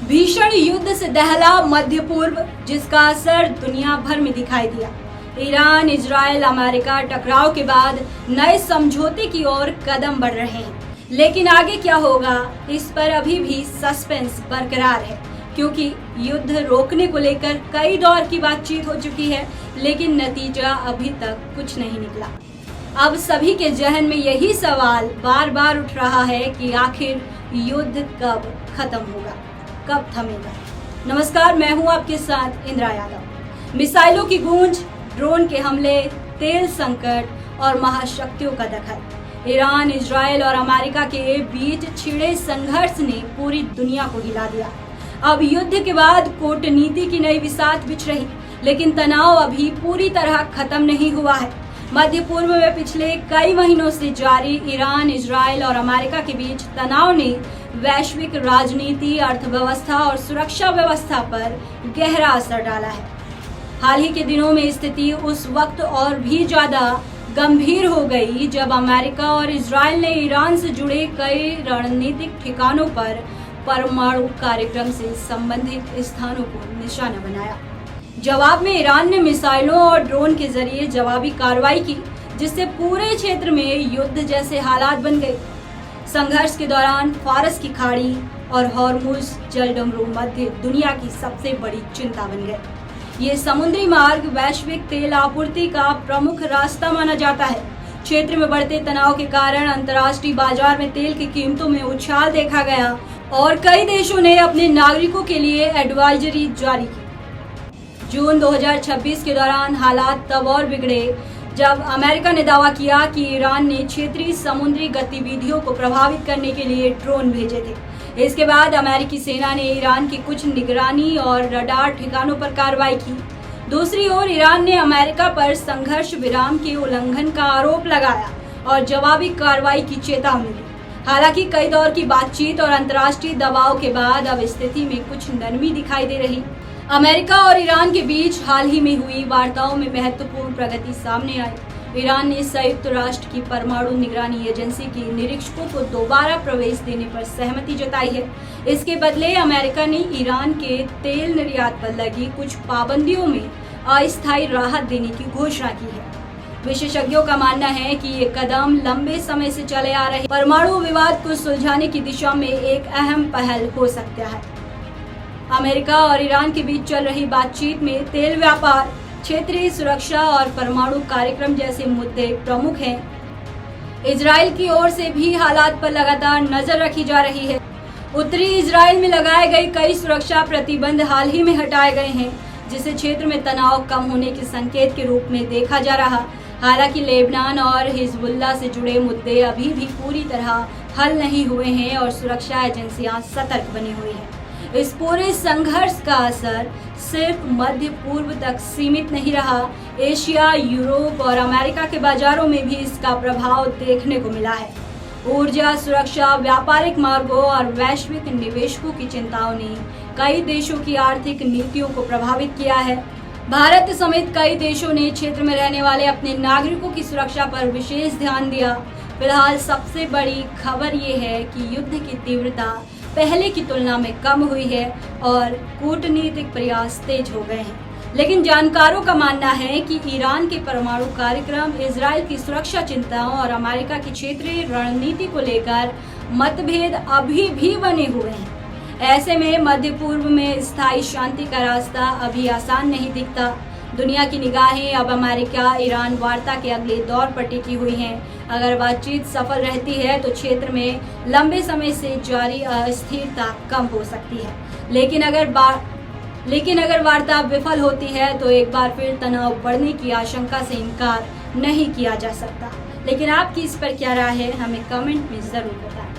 भीषण युद्ध से दहला मध्य पूर्व, जिसका असर दुनिया भर में दिखाई दिया। ईरान, इजराइल, अमेरिका टकराव के बाद नए समझौते की ओर कदम बढ़ रहे हैं, लेकिन आगे क्या होगा इस पर अभी भी सस्पेंस बरकरार है, क्योंकि युद्ध रोकने को लेकर कई दौर की बातचीत हो चुकी है, लेकिन नतीजा अभी तक कुछ नहीं निकला। अब सभी के जहन में यही सवाल बार बार उठ रहा है कि आखिर युद्ध कब खत्म होगा, कब थमेगा। नमस्कार, मैं हूं आपके साथ इंदिरा यादव। मिसाइलों की गूंज, ड्रोन के हमले, तेल संकट और महाशक्तियों का दखल, ईरान, इजराइल और अमेरिका के बीच छिड़े संघर्ष ने पूरी दुनिया को हिला दिया। अब युद्ध के बाद कूटनीति की नई बिसात बिछ रही, लेकिन तनाव अभी पूरी तरह खत्म नहीं हुआ है। मध्य पूर्व में पिछले कई महीनों से जारी ईरान, इजराइल और अमेरिका के बीच तनाव ने वैश्विक राजनीति, अर्थव्यवस्था और सुरक्षा व्यवस्था पर गहरा असर डाला है। हाल ही के दिनों में स्थिति उस वक्त और भी ज्यादा गंभीर हो गई जब अमेरिका और इजराइल ने ईरान से जुड़े कई रणनीतिक ठिकानों पर परमाणु कार्यक्रम से संबंधित स्थानों को निशाना बनाया। जवाब में ईरान ने मिसाइलों और ड्रोन के जरिए जवाबी कार्रवाई की, जिससे पूरे क्षेत्र में युद्ध जैसे हालात बन गए। संघर्ष के दौरान फारस की खाड़ी और हॉर्मुज जलडमरू मध्य दुनिया की सबसे बड़ी चिंता बन गए। ये समुद्री मार्ग वैश्विक तेल आपूर्ति का प्रमुख रास्ता माना जाता है। क्षेत्र में बढ़ते तनाव के कारण अंतर्राष्ट्रीय बाजार में तेल की कीमतों में उछाल देखा गया और कई देशों ने अपने नागरिकों के लिए एडवाइजरी जारी की। जून 2026 के दौरान हालात तब और बिगड़े जब अमेरिका ने दावा किया कि ईरान ने क्षेत्रीय समुद्री गतिविधियों को प्रभावित करने के लिए ड्रोन भेजे थे। इसके बाद अमेरिकी सेना ने ईरान की कुछ निगरानी और रडार ठिकानों पर कार्रवाई की। दूसरी ओर ईरान ने अमेरिका पर संघर्ष विराम के उल्लंघन का आरोप लगाया और जवाबी कार्रवाई की चेतावनी दी। हालांकि कई दौर की बातचीत और अंतर्राष्ट्रीय दबाव के बाद अब स्थिति में कुछ नरमी दिखाई दे रही। अमेरिका और ईरान के बीच हाल ही में हुई वार्ताओं में महत्वपूर्ण प्रगति सामने आई। ईरान ने संयुक्त राष्ट्र की परमाणु निगरानी एजेंसी के निरीक्षकों को दोबारा प्रवेश देने पर सहमति जताई है। इसके बदले अमेरिका ने ईरान के तेल निर्यात पर लगी कुछ पाबंदियों में अस्थायी राहत देने की घोषणा की है। विशेषज्ञों का मानना है कि ये कदम लंबे समय से चले आ रहे परमाणु विवाद को सुलझाने की दिशा में एक अहम पहल हो सकता है। अमेरिका और ईरान के बीच चल रही बातचीत में तेल व्यापार, क्षेत्रीय सुरक्षा और परमाणु कार्यक्रम जैसे मुद्दे प्रमुख हैं। इजराइल की ओर से भी हालात पर लगातार नजर रखी जा रही है। उत्तरी इजराइल में लगाए गए कई सुरक्षा प्रतिबंध हाल ही में हटाए गए हैं, जिसे क्षेत्र में तनाव कम होने के संकेत के रूप में देखा जा रहा। हालांकि लेबनान और हिजबुल्लाह से जुड़े मुद्दे अभी भी पूरी तरह हल नहीं हुए हैं और सुरक्षा एजेंसियां सतर्क बनी हुई हैं। इस पूरे संघर्ष का असर सिर्फ मध्य पूर्व तक सीमित नहीं रहा। एशिया, यूरोप और अमेरिका के बाजारों में भी इसका प्रभाव देखने को मिला है। ऊर्जा, सुरक्षा, व्यापारिक मार्गों और वैश्विक निवेशकों की चिंताओं ने कई देशों की आर्थिक नीतियों को प्रभावित किया है। भारत समेत कई देशों ने क्षेत्र में रहने वाले अपने नागरिकों की सुरक्षा पर विशेष ध्यान दिया। फिलहाल सबसे बड़ी खबर ये है कि युद्ध की तीव्रता पहले की तुलना में कम हुई है और कूटनीतिक प्रयास तेज हो गए हैं। लेकिन जानकारों का मानना है कि ईरान के परमाणु कार्यक्रम, इजराइल की सुरक्षा चिंताओं और अमेरिका की क्षेत्रीय रणनीति को लेकर मतभेद अभी भी बने हुए हैं। ऐसे में मध्य पूर्व में स्थायी शांति का रास्ता अभी आसान नहीं दिखता। दुनिया की निगाहें अब अमेरिका ईरान वार्ता के अगले दौर पर टिकी हुई हैं। अगर बातचीत सफल रहती है तो क्षेत्र में लंबे समय से जारी अस्थिरता कम हो सकती है, लेकिन अगर वार्ता विफल होती है तो एक बार फिर तनाव बढ़ने की आशंका से इनकार नहीं किया जा सकता। लेकिन आपकी इस पर क्या राय है, हमें कमेंट में जरूर बताएं।